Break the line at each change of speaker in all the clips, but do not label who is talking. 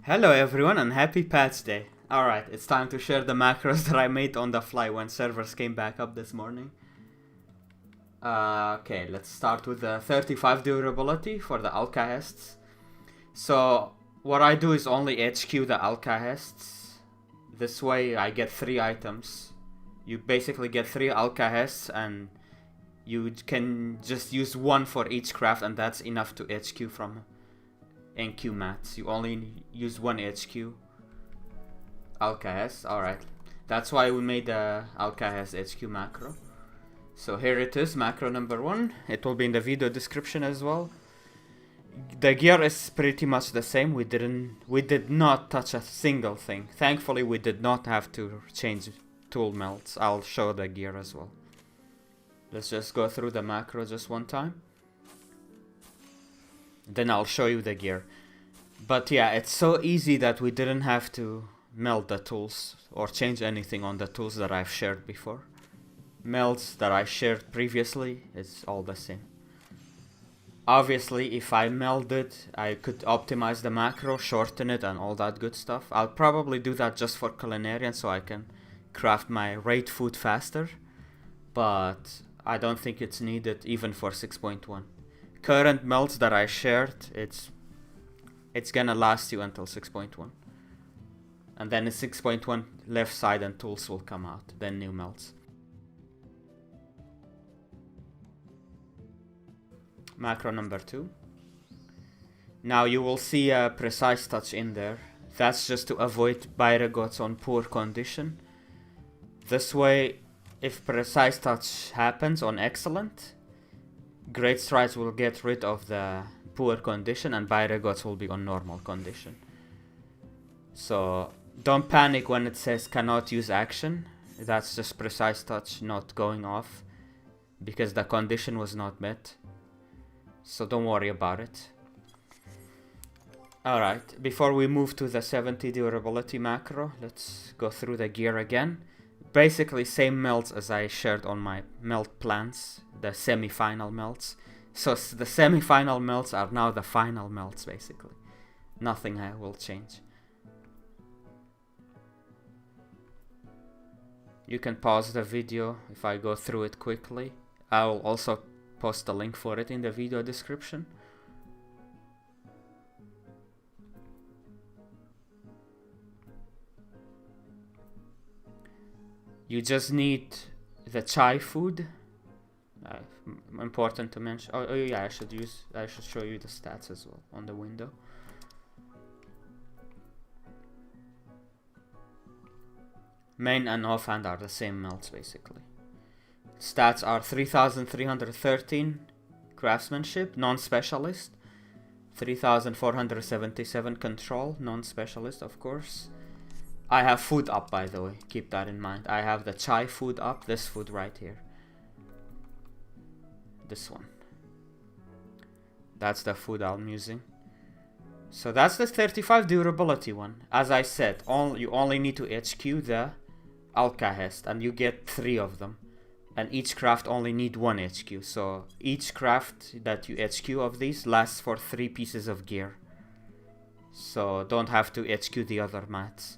Hello everyone and happy patch day. Alright, it's time to share the macros that I made on the fly when servers came back up this morning. Okay, let's start with the 35 durability for the alkahests. So, what I do is only HQ the alkahests. This way I get 3 items. You basically get 3 alkahests and you can just use 1 for each craft, and that's enough to HQ from NQ mats. You only use 1 HQ alkahest. Alright, that's why we made the alkahest HQ macro. So here it is, macro number 1. It will be in the video description as well. The gear is pretty much the same. We did not touch a single thing. Thankfully we did not have to change tool melts. I'll show the gear as well. Let's just go through the macro just one time. Then I'll show you the gear. But yeah, it's so easy that we didn't have to melt the tools or change anything on the tools that I've shared before. Melts that I shared previously, it's all the same. Obviously, if I melded, I could optimize the macro, shorten it and all that good stuff. I'll probably do that just for culinarian so I can craft my raid food faster. But I don't think it's needed even for 6.1. Current melts that I shared, it's gonna last you until 6.1. And then in 6.1, left side and tools will come out, then new melts. Macro number 2. Now you will see a precise touch in there. That's just to avoid Byregots on poor condition. This way, if precise touch happens on excellent, Great Strides will get rid of the poor condition and Byregots will be on normal condition. So don't panic when it says cannot use action. That's just precise touch not going off because the condition was not met. So don't worry about it. Alright, before we move to the 70 durability macro, let's go through the gear again. Basically same melts as I shared on my melt plans, the semi-final melts. So the semi-final melts are now the final melts basically. Nothing will change. You can pause the video if I go through it quickly. I will also post a link for it in the video description. You just need the chai food. Important to mention. Oh yeah, I should show you the stats as well on the window. Main and offhand are the same melts basically. Stats are 3313 craftsmanship, non-specialist. 3477 control, non-specialist of course. I have food up, by the way, keep that in mind. I have the chai food up, this food right here. This one. That's the food I'm using. So that's the 35 durability one. As I said, you only need to HQ the alkahest and you get 3 of them. And each craft only need 1 HQ. So each craft that you HQ of these lasts for 3 pieces of gear. So don't have to HQ the other mats.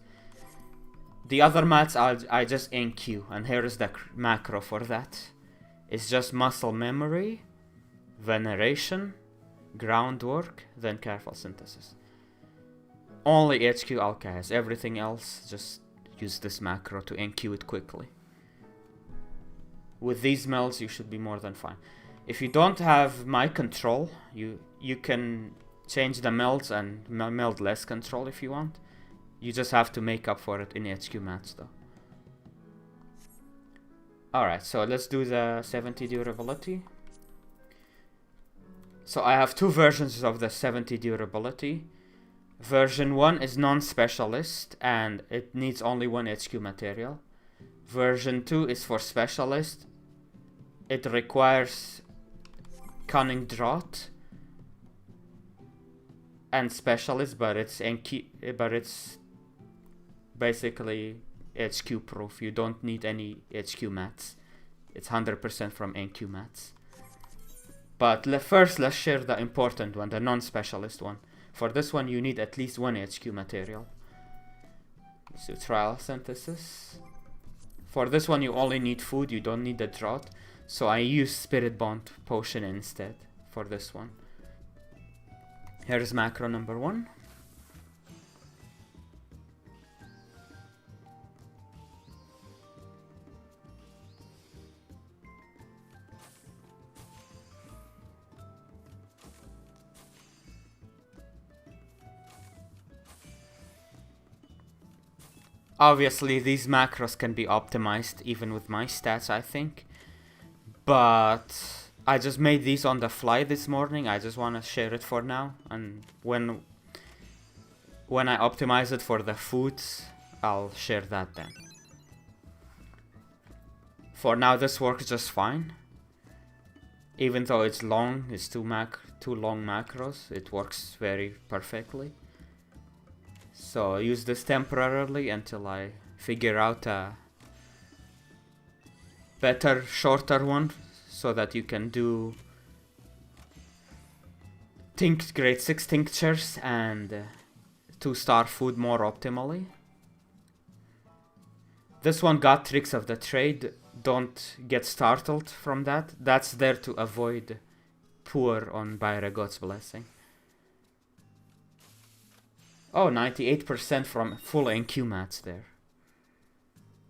The other mats I just NQ, and here is the macro for that. It's just muscle memory, veneration, groundwork, then careful synthesis. Only HQ alkahest, everything else just use this macro to NQ it quickly. With these melts you should be more than fine. If you don't have my control, you can change the melts and meld less control if you want. You just have to make up for it in HQ mats though. Alright, so let's do the 70 durability. So I have 2 versions of the 70 durability. Version 1 is non-specialist and it needs only 1 HQ material. Version 2 is for specialist. It requires cunning draught and specialist, but it's basically HQ proof. You don't need any HQ mats. It's 100% from NQ mats. But first let's share the important one, the non-specialist one. For this one, you need at least 1 HQ material. So trial synthesis. For this one, you only need food, you don't need the drought. So I use Spirit Bond potion instead for this one. Here's macro number 1. Obviously, these macros can be optimized even with my stats, I think. But I just made these on the fly this morning. I just want to share it for now. And when I optimize it for the foods, I'll share that then. For now, this works just fine. Even though it's long, it's two long macros, it works very perfectly. So I use this temporarily until I figure out a better, shorter one, so that you can do grade 6 tinctures and 2-star food more optimally. This one got tricks of the trade. Don't get startled from that. That's there to avoid poor on Byra God's Blessing. Oh, 98% from full NQ mats there.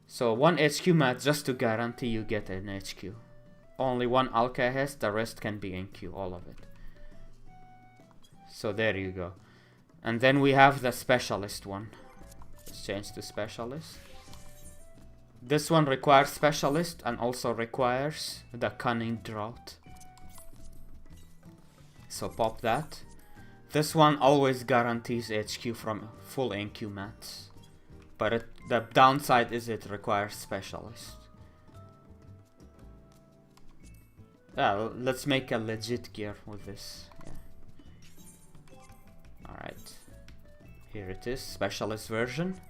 So 1 HQ mat just to guarantee you get an HQ. Only 1 Alka has, the rest can be NQ, all of it. So there you go. And then we have the specialist one. Let's change to specialist. This one requires specialist and also requires the cunning drought. So pop that. This one always guarantees HQ from full NQ mats. But the downside is it requires specialist. Yeah, let's make a legit gear with this. Yeah. Alright. Here it is, specialist version.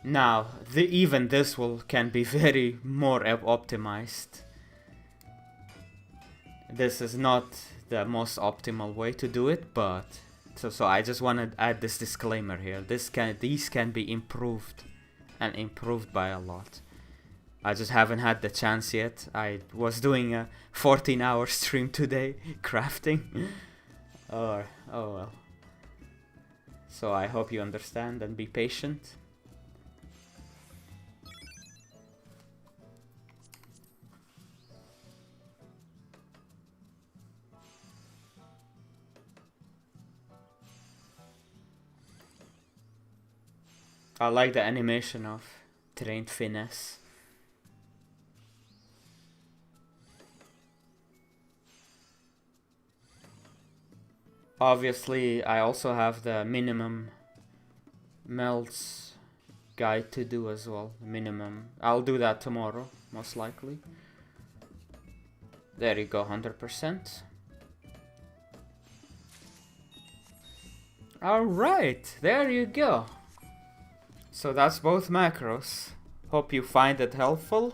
Now, even this can be very more optimized. This is not the most optimal way to do it, but so I just want to add this disclaimer here. These can be improved, and improved by a lot. I just haven't had the chance yet. I was doing a 14-hour stream today, crafting. Oh well. So I hope you understand and be patient. I like the animation of trained finesse. Obviously, I also have the minimum melts guide to do as well. Minimum. I'll do that tomorrow, most likely. There you go, 100%. Alright, there you go. So that's both macros. Hope you find it helpful.